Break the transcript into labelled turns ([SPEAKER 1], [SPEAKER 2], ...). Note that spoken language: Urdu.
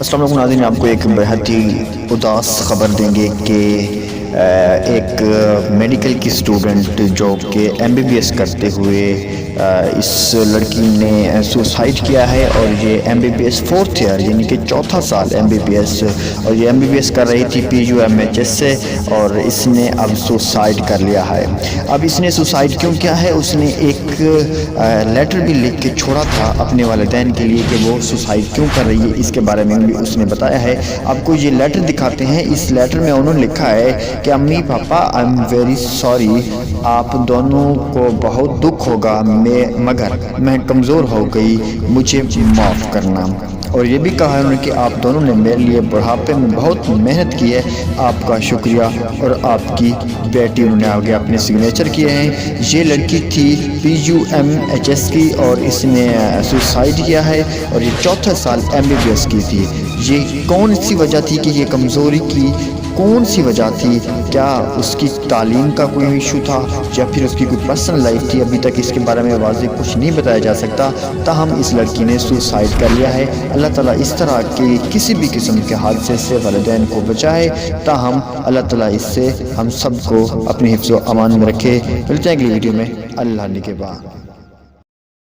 [SPEAKER 1] السلام علیکم ناظرین، آپ کو ایک بہت ہی اداس خبر دیں گے کہ ایک میڈیکل کی اسٹوڈنٹ جو کہ ایم بی بی ایس کرتے ہوئے اس لڑکی نے سوسائڈ کیا ہے، اور یہ M B B S fourth year یعنی کہ چوتھا سال ایم بی بی ایس، اور یہ ایم بی بی ایس کر رہی تھی P U M H S سے، اور اس نے اب سوسائڈ کر لیا ہے۔ اب اس نے سوسائڈ کیوں کیا ہے؟ اس نے ایک لیٹر بھی لکھ کے چھوڑا تھا اپنے والدین کے لیے کہ وہ سوسائڈ کیوں کر رہی ہے، اس کے بارے میں بھی اس نے بتایا ہے۔ آپ کو یہ لیٹر دکھاتے ہیں۔ اس لیٹر میں انہوں نے لکھا ہے کہ امی پاپا آئی ایم ویری سوری، آپ دونوں کو بہت دکھ ہوگا، مگر میں کمزور ہو گئی، مجھے معاف کرنا۔ اور یہ بھی کہا انہوں نے کہ آپ دونوں نے میرے لیے بڑھاپے میں بہت محنت کی ہے، آپ کا شکریہ، اور آپ کی بیٹی انہوں نے آگے اپنے سگنیچر کیے ہیں۔ یہ لڑکی تھی P U M H S کی، اور اس نے سوسائڈ کیا ہے، اور یہ چوتھا سال ایم بی بی ایس کی تھی۔ یہ کون سی وجہ تھی کہ یہ کمزوری کی کون سی وجہ تھی؟ کیا اس کی تعلیم کا کوئی ایشو تھا، یا پھر اس کی کوئی پرسنل لائف تھی؟ ابھی تک اس کے بارے میں واضح کچھ نہیں بتایا جا سکتا، تاہم اس لڑکی نے سوسائڈ کر لیا ہے۔ اللہ تعالیٰ اس طرح کے کسی بھی قسم کے حادثے سے والدین کو بچائے، تاہم اللہ تعالیٰ اس سے ہم سب کو اپنی حفظ و امان میں رکھے۔ ملتے ہیں اگلی ویڈیو میں، اللہ نگہباں۔